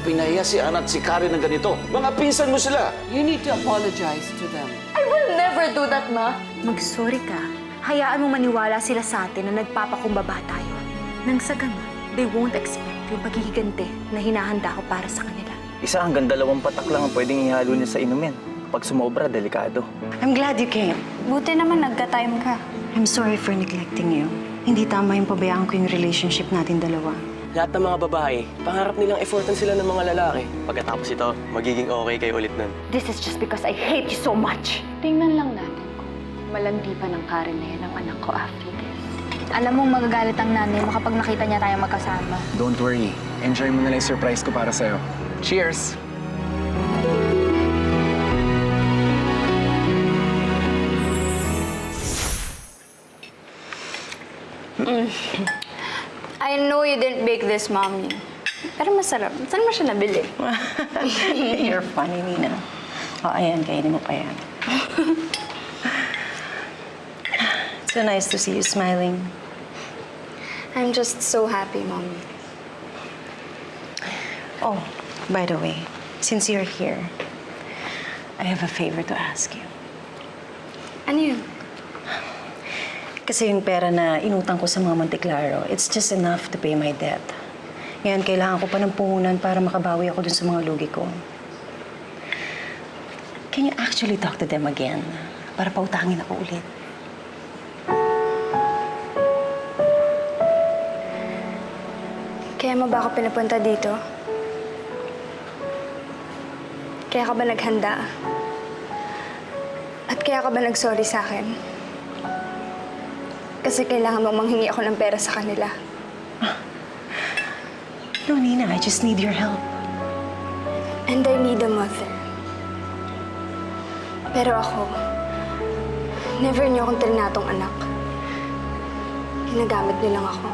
pinahiya si Ana at si Karen ng ganito. Mga pinsan mo sila. You need to apologize to them. I will never do that, Ma. Mag-sorry ka. Hayaan mo maniwala sila sa atin na nagpapakumbaba tayo. Nang sa ganun, they won't expect yung paghihiganti na hinahanda ko para sa kanila. Isa hanggang 2 patak lang ang pwedeng ihalo niya sa inumin. Pag sumobra, delikado. I'm glad you came. Buti naman nagka-time ka. I'm sorry for neglecting you. Hindi tama yung pabayaan ko yung relationship natin dalawa. Lahat ng mga babae, pangarap nilang effortan sila ng mga lalaki. Pagkatapos ito, magiging okay kayo ulit nun. This is just because I hate you so much. Tingnan lang natin kung malandi pa ng Karen na yan ang anak ko after this. Alam mong magagalit ang nanay mo kapag nakita niya tayong magkasama. Don't worry. Enjoy mo na lang yung surprise ko para sa'yo. Cheers! I know you didn't bake this, Mommy. Pero masarap. Saan mo siya nabili? You're funny, Nina. O, ayan, kainin mo pa yan. So nice to see you smiling. I'm just so happy, Mommy. Oh, by the way, since you're here, I have a favor to ask you. Ano yun? Kasi yung pera na inutang ko sa mga Monteclaro, it's just enough to pay my debt. Ngayon, kailangan ko pa ng puhunan para makabawi ako dun sa mga lugi ko. Can you actually talk to them again? Para pautangin ako ulit. Kaya mo ba ako pinapunta dito? Kaya ka ba naghanda? At kaya ka ba nag-sorry sa akin? Kasi kailangan mong manghingi ako ng pera sa kanila. No, Nina, I just need your help. And I need a mother. Pero ako, never niyo akong trinatong anak. Ginagamit niyo lang ako.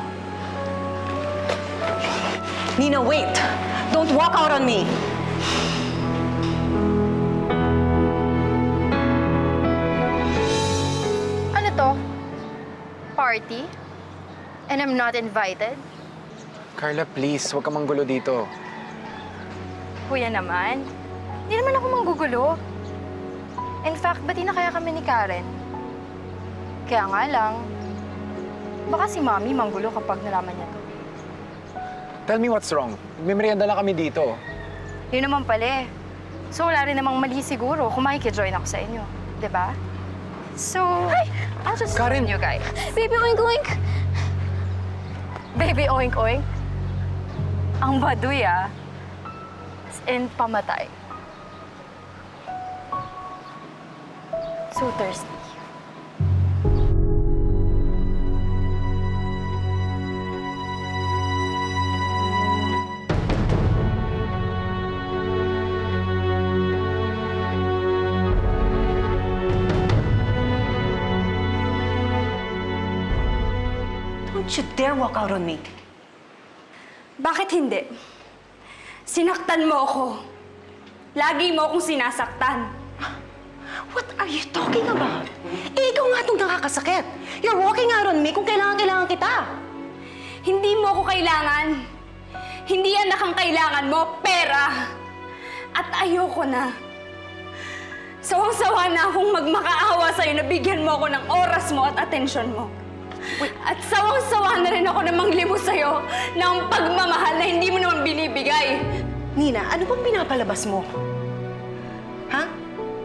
Nina, wait! Don't walk out on me! Ano to? Party? And I'm not invited? Carla, please, huwag ka manggulo dito. Kuya naman. Hindi naman ako manggugulo. In fact, bati na kaya kami ni Karen? Kaya nga lang, baka si Mami manggulo kapag nalaman niya to. Tell me what's wrong. May merienda lang kami dito. Yun naman pala eh. So wala rin namang mali siguro kung makikijoin ako sa inyo. Diba? So, I'll just Karen! join you guys. Baby, oink, oink! Baby oink oink. Ang baduy ah. As in pamatay. So thirsty. Don't you dare walk out on me. Bakit hindi? Sinaktan mo ako. Lagi mo akong sinasaktan. What are you talking about? Eh, ikaw nga itong nakakasakit. You're walking out on me kung kailangan kita. Hindi mo ako kailangan. Hindi anak ang kailangan mo, pera. At ayoko na. Sawang-sawa na akong magmakaawa sa'yo na bigyan mo ako ng oras mo at atensyon mo. At sawang-sawa na rin ako na manglimos sa'yo ng pagmamahal na hindi mo naman binibigay. Nina, ano bang pinapalabas mo? Ha?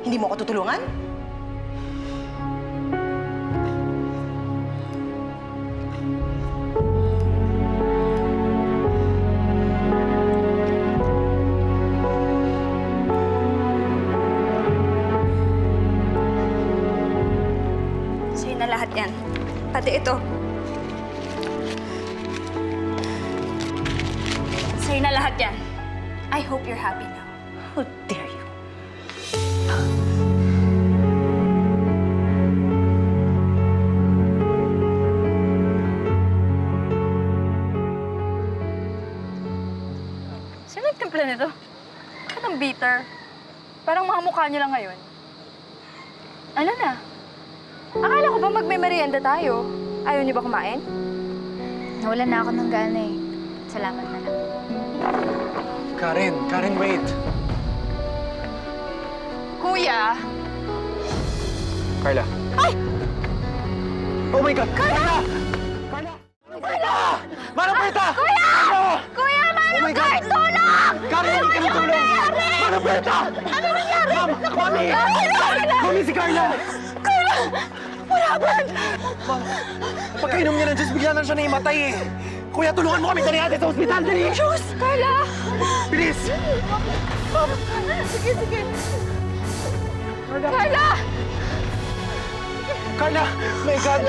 Hindi mo ako tutulungan? Sa'yo na lahat yan. Pati ito. Sa'yo na lahat yan. I hope you're happy now. How dare you? Sino nagtimpla nito? Bakit ang bitter? Parang mga mukha niyo lang ngayon. Ano na? Akala ko ba magme-merienda tayo? Ayaw niyo ba kumain? Nawalan na ako ng gana eh. Salamat na lang. Karen, wait. Kuya! Carla. Ay! Oh my God! Carla! Carla! Manang Berta! Kuya! Kuya, Oh my Manong God! Kurt, tulong! Karen, hindi ka natulong! Manang Berta! Ano nangyari? Mami! Mami, si Carla! Carla! What happened? Pagkainom niya ng Diyos, bigla na siya naimatay eh. Kuya, tulungan mo kami, dali natin sa ospital, dali! Diyos! Carla! Bilis! Sige, sige. Carla! Carla! My God!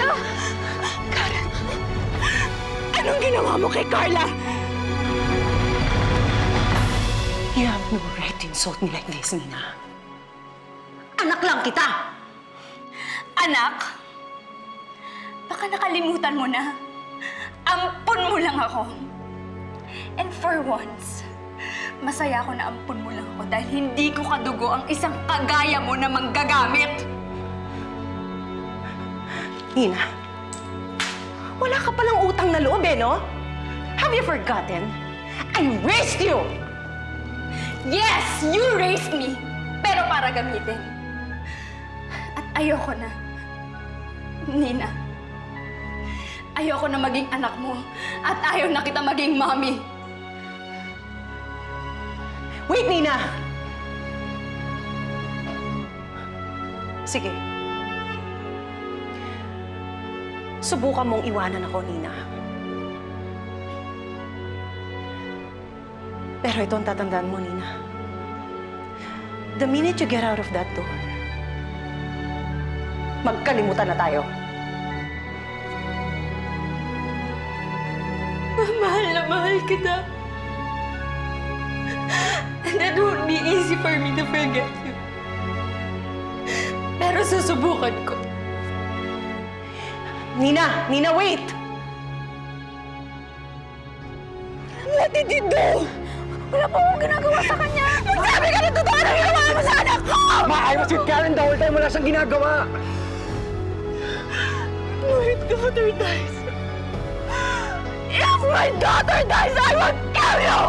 Anong ginawa mo kay Carla? You have no right to insult me like this, Nina. Anak lang kita! Anak, baka nakalimutan mo na. Ampun mo lang ako. And for once, masaya ako na ampun mo lang ako dahil hindi ko kadugo ang isang kagaya mo na manggagamit. Nina, wala ka palang utang na loob eh, no? Have you forgotten? I raised you! Yes, you raised me, pero para gamitin. At ayoko na. Nina, ayoko na maging anak mo at ayaw na kita maging mommy. Wait, Nina! Sige. Subukan mong iwanan ako, Nina. Pero ito ang tatandaan mo, Nina. The minute you get out of that door, magkalimutan na tayo. Mahal na mahal kita. And it won't be easy for me to forget you. Pero susubukan ko. Nina! Nina, wait! What did you do? Wala po akong ginagawa sa kanya. Magsabi ka ng totoo na ginawa mo sa anak ko! Ma, I was with Karen the whole time, wala siyang ginagawa! My daughter dies. If my daughter dies, I will kill you!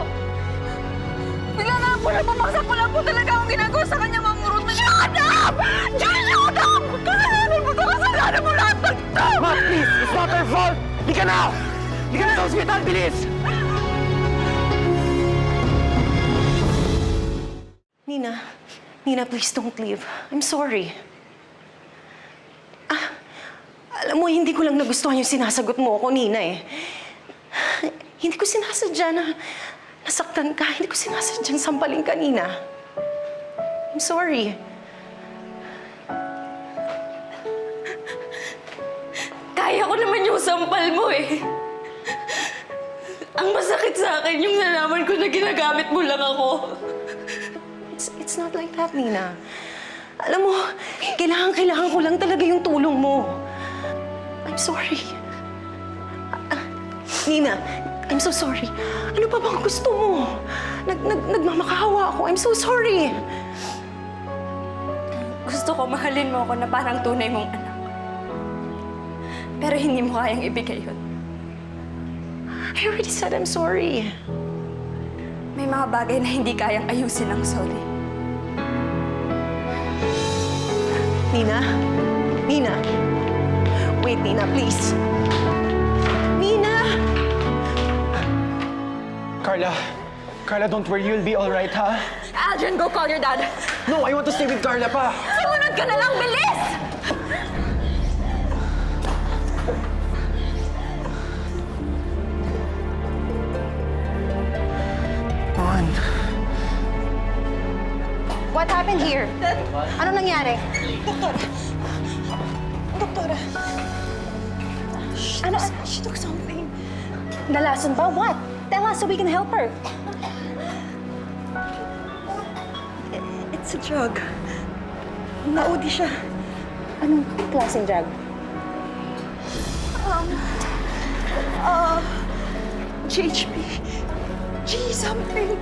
Bigla na po na pumaksak. Wala po talaga akong ginagawa sa kanya, Ma'am Ruth. Shut up! Just shut up! Kasalanan mo to! Kasalanan mo lahat ng to! Ma, please! It's not her fault! Di ka na! Di ka na sa ospital, bilis! Nina, please don't leave. I'm sorry. Alam mo, hindi ko lang nagustuhan yung sinasagot mo ako, Nina eh. Hindi ko sinasadya na nasaktan ka. Hindi ko sinasadyang sampalin ka, Nina. I'm sorry. Kaya ko naman yung sampal mo eh. Ang masakit sa akin yung nalaman ko na ginagamit mo lang ako. It's not like that, Nina. Alam mo, kailangan ko lang talaga yung tulong mo. I'm sorry. Nina, I'm so sorry. Ano pa bang gusto mo? Nagmamakahawa ako. I'm so sorry. Gusto ko mahalin mo ako na parang tunay mong anak. Pero hindi mo kayang ibigay yun. I already said I'm sorry. May mga bagay na hindi kayang ayusin ng sorry. Nina? Nina? Wait, Nina, please. Nina! Carla, don't worry. You'll be all right, ha? Adrian, go call your dad. No, I want to stay with Carla pa. Sumunod ka na lang, bilis! Man. What happened here? Ano nangyari? Doktora. Ano? She took something. Nalason ba? What? Tell us so we can help her. It's a drug. Naudi siya. Anong klaseng drug? GHB. G something.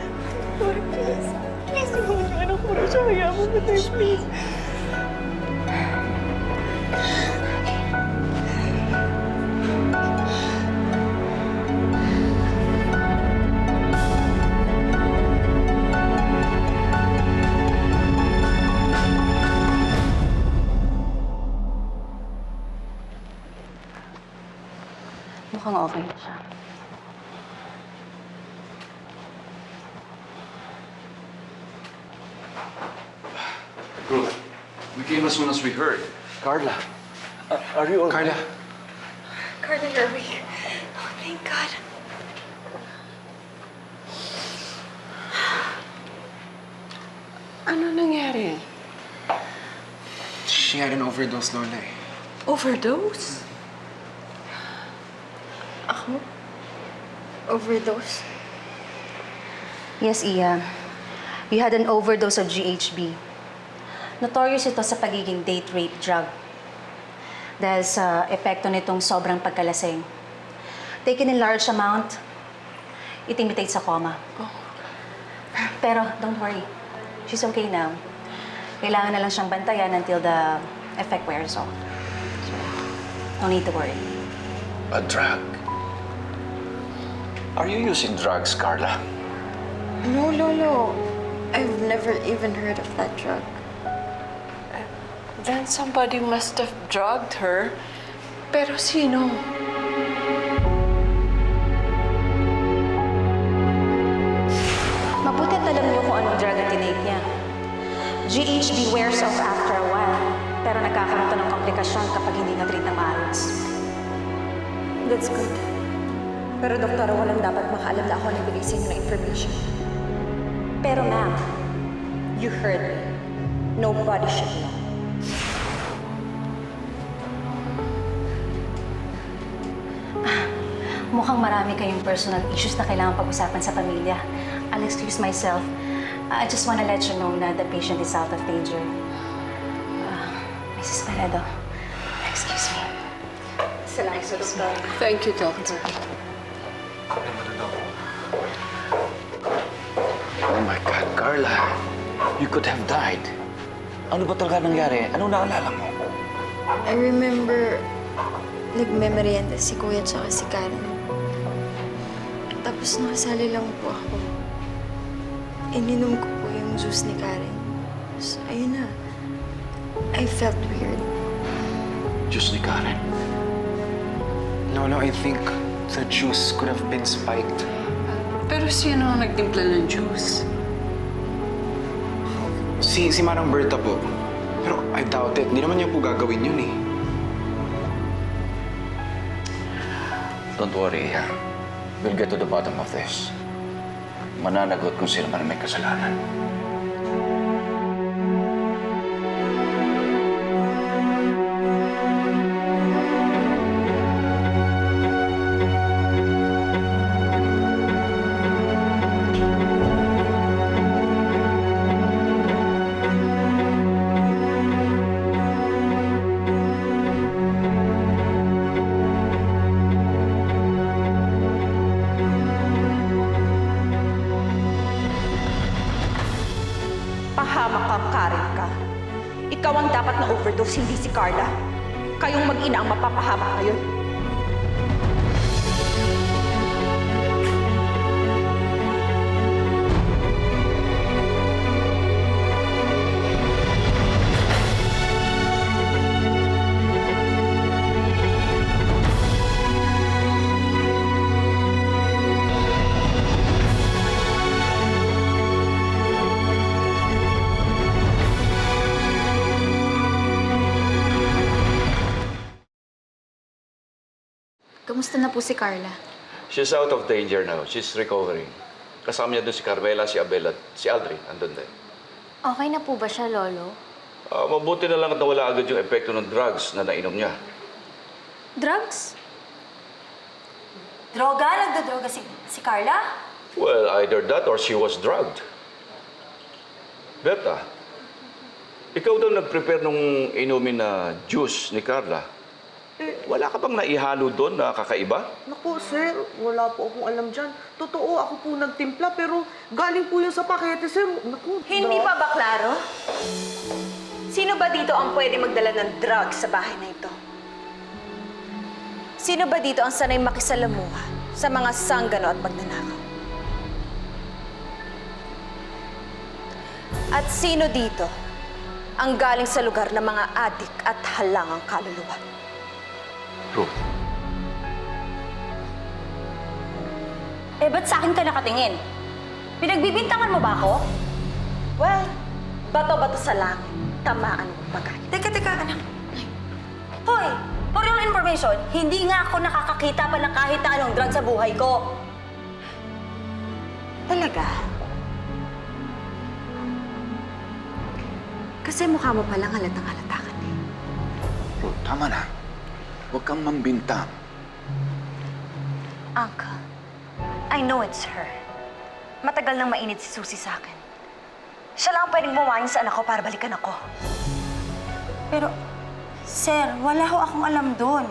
Lord, please. Please, tulungan niyo anak ko na siya. Hayaan mo na tayo, please. Mukhang okay na siya. Ruth, we came as soon as we heard. Carla, are you all Carla, Carla, you're awake. Oh, thank God. Ano nangyari? she had an overdose, Lola eh. Overdose? Overdose? Yes, Iya. You had an overdose of GHB. Notorious ito sa pagiging date rape drug. Dahil sa epekto nitong sobrang pagkalasing. Taken in large amount, it imitates a coma. Pero don't worry. She's okay now. Kailangan na lang siyang bantayan until the effect wears off. So, no need to worry. A drug? Are you using drugs, Carla? No, Lolo. I've never even heard of that drug. Then somebody must have drugged her. Pero sino? Mabuti at alam niyo kung anong drug ang tinake niya. GHB wears off after a while, pero nagkakaroon to ng komplikasyon kapag hindi na-treat ng maayos. That's good. Pero doktora, walang dapat makaalam na ako nagbigay sa inyo ng information. Pero ma'am, you heard me. Nobody should know. Mukhang marami kayong personal issues na kailangan pag-usapan sa pamilya. I'll excuse myself. I just want to let you know na the patient is out of danger. Mrs. Paredo, excuse me. Salamat sa doktor. Thank you, doctor. Oh my God, Carla. You could have died. Ano ba talaga nangyari? Ano naalala mo? I remember nagmemorienda si Kuya tsaka si Karen. Tapos nakasali lang po ako. Ininom ko po yung juice ni Karen. So, ayun na. I felt weird. Diyos ni Karen. Lolo, I think the juice could have been spiked. Pero sino ang nagtimpla ng juice? Si Manang Berta po. Pero I doubt it. Hindi naman niya po gagawin yun eh. Don't worry. We'll get to the bottom of this. Mananagot kung sino man may kasalanan. Pahamak kang Karen ka. Ikaw ang dapat na overdose, hindi si Carla. Kayong mag-ina ang mapapahamak ngayon. Kamusta na po si Carla? She's out of danger now. She's recovering. Kasama niya doon si Carmela, si Abel at si Aldrin. Andun din. Okay na po ba siya, Lolo? Mabuti na lang at nawala agad yung epekto ng drugs na nainom niya. Drugs? Droga? Nagdodroga si Carla? Well, either that or she was drugged. Berta, ikaw daw nag-prepare nung inumin na juice ni Carla. Wala ka bang naihalo doon na kakaiba? Naku, sir, wala po akong alam dyan. Totoo, ako po nagtimpla, pero galing po yun sa pakete, sir. Naku, Hindi pa ba klaro? Sino ba dito ang pwede magdala ng drugs sa bahay na ito? Sino ba dito ang sanay makisalamuha sa mga sanggano at magnanakaw? At sino dito ang galing sa lugar ng mga adik at halangang kaluluwa? Ruth, Eh, ba't sa akin ka nakatingin? Pinagbibintangan mo ba ako? Well, bato-bato sa langit. Tamaan mo bagay. Teka, anak. Hoy! For your information, hindi nga ako nakakakita pa ng kahit na anong drug sa buhay ko. Talaga? Kasi mukha mo palang halatang-halata ka na. Ruth, tama na. Huwag kang mambintang. Uncle, I know it's her. Matagal nang mainit si Susie sa akin. Siya lang ang pwedeng bumahin sa anak ko para balikan ako. Pero, sir, wala ho akong alam doon.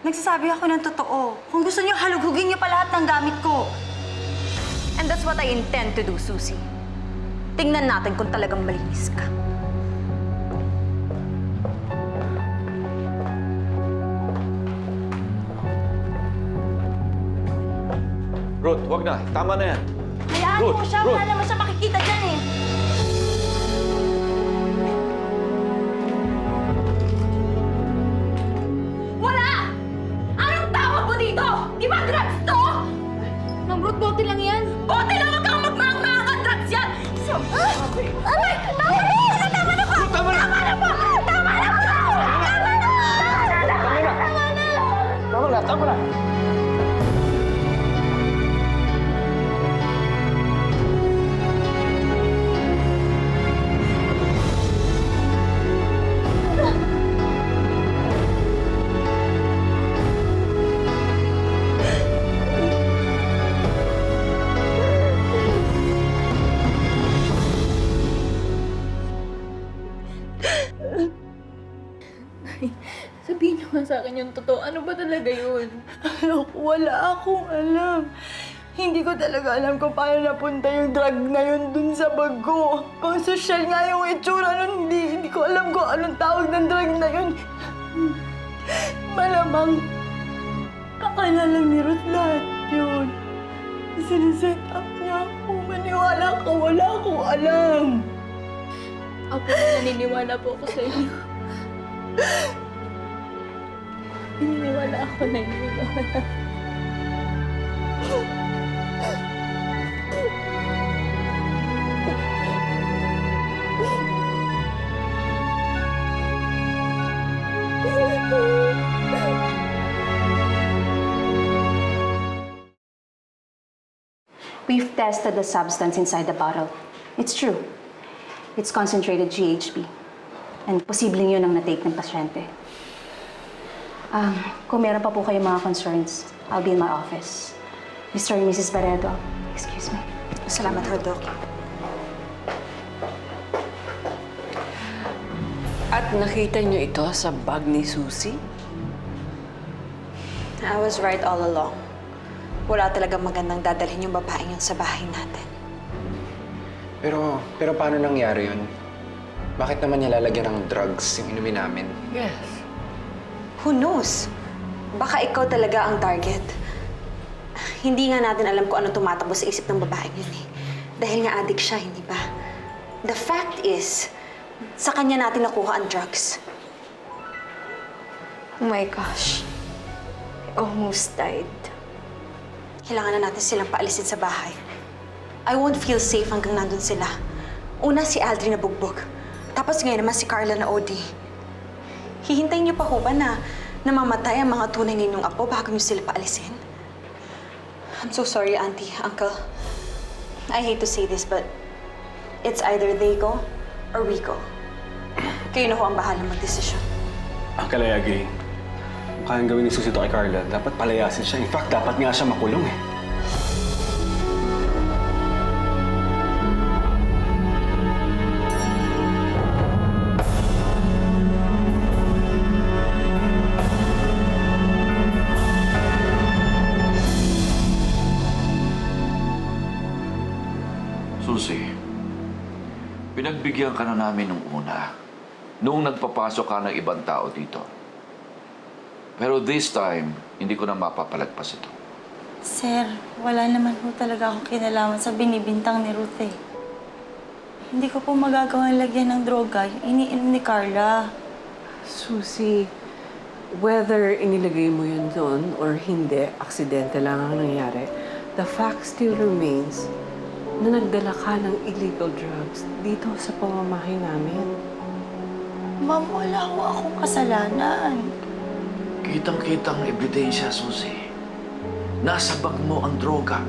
Nagsasabi ako ng totoo. Kung gusto niyo, halughugin niyo pa lahat ng gamit ko. And that's what I intend to do, Susie. Tingnan natin kung talagang malinis ka. Ruth, wag na. Tama na yan. Hayaan Ruth, mo siya. Ruth. Wala naman siya makikita dyan eh. Wala! Anong tawag mo dito? Di ba drugs to? Ma'am Ruth, bote lang yan. Bote lang, wag kang magmahang drugs yan! Abay! Tama na! Tama na po! Tama na! Tama na po! Tama na po! Tama na! Tama na! Sabihin niyo nga sa akin yung totoo. Ano ba talaga yun? Anak, wala akong alam. Hindi ko talaga alam kung paano napunta yung drug na yun dun sa bag ko. Kung social nga yung itsura nun, hindi ko alam kung anong tawag ng drug na yun. Malamang, kakilala ni Ruth lahat yun. Siniset up niya ako. Maniwala ka, wala akong alam. Apo, naniniwala po ako sa inyo. Naniniwala ako, naniniwala. We've tested the substance inside the bottle. It's true. It's concentrated GHB. And posibleng yun ang na-take ng pasyente. Kung meron pa po kayong mga concerns, I'll be in my office. Mr. and Mrs. Barredo, excuse me. Salamat ho, Doc. At nakita niyo ito sa bag ni Susie? I was right all along. Wala talagang magandang dadalhin yung babaeng yun sa bahay natin. Pero paano nangyari yun? Bakit naman niya lalagyan ng drugs yung inumin namin? Yes. Who knows? Baka ikaw talaga ang target. Hindi nga natin alam kung anong tumatakbo sa isip ng babaeng yun eh. Dahil nga addict siya, hindi ba? The fact is, sa kanya natin nakuha ang drugs. Oh my gosh. I almost died. Kailangan na natin silang paalisin sa bahay. I won't feel safe hanggang nandun sila. Una si Aldrin na bugbog. Tapos ngayon naman si Carla na OD. Hihintayin niyo pa ho ba na namamatay ang mga tunay ninyong apo bago niyo sila paalisin? I'm so sorry, Auntie, Uncle. I hate to say this, but it's either they go or we go. Kayo na ho ang bahala magdesisyon. Uncle, I agree. Kayang gawin ni Susie to kay Carla. Dapat palayasin siya. In fact, dapat nga siya makulong eh. Susie, pinagbigyan ka na namin nung una. Nung nagpapasok ka ng ibang tao dito. Pero this time, hindi ko na mapapalagpas ito. Sir, wala naman po talaga akong kinalaman sa binibintang ni Ruth eh. Hindi ko po magagawang lagyan ng droga yung iniinom ni Carla. Susie, whether inilagay mo yun doon or hindi, aksidente lang ang nangyari. the fact still remains na nagdala ka ng illegal drugs dito sa pamamahay namin. Ma'am, wala ko akong kasalanan. Kitang-kitang ebidensya, Susie. Nasa bag mo ang droga.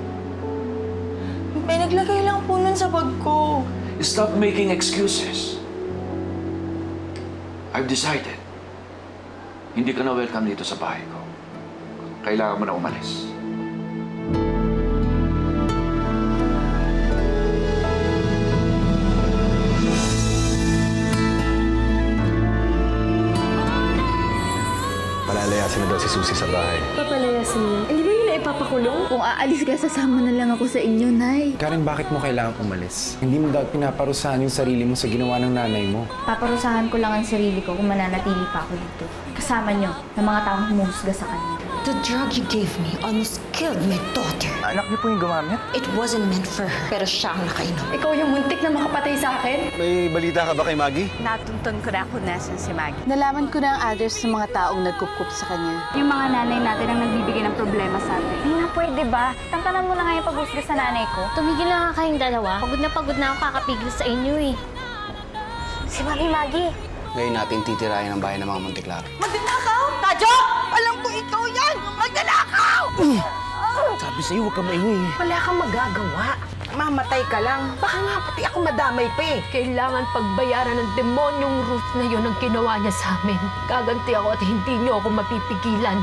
May naglagay lang po nun sa bag ko. Stop making excuses. I've decided. Hindi ka na welcome dito sa bahay ko. Kailangan mo na umalis. Palalayasin na daw si Susie sa bahay. Papalayasin mo? Hindi ba yun na ipapakulong? Kung aalis ka, sasama na lang ako sa inyo, Nay. Karen, bakit mo kailangang umalis? Hindi mo dapat pinaparusahan yung sarili mo sa ginawa ng nanay mo. Paparusahan ko lang ang sarili ko kung mananatili pa ako dito. Kasama nyo, ng mga taong humuhusga sa kanya. The drug you gave me almost killed my daughter. Anak niyo po yung gumamit? It wasn't meant for her, pero siya ang nakainom. Ikaw yung muntik na makapatay sa akin? May balita ka ba kay Maggie? Natuntun ko na kung nasan si Maggie. Nalaman ko na ang address ng mga taong nagkukup sa kanya. Yung mga nanay natin ang nagbibigay ng problema sa atin. Ay na, pwede ba? Tantanan mo na nga yung pag-usga sa nanay ko. Tumigil lang nga kayong dalawa. Pagod na ako kakapigil sa inyo eh. Si Mami Maggie. Ngayon natin titirayan ang bahay ng mga Monteclaro. Magnanakaw! Tadyo! Alam ko ikaw yan! Magnanakaw! Sabi sa'yo, huwag ka maingay. Wala kang magagawa. Mamatay ka lang. Baka nga pati ako madamay pa eh. Kailangan pagbayaran ng demonyong Ruth na yon ang ginawa niya sa amin. Gaganti ako at hindi niyo ako mapipigilan.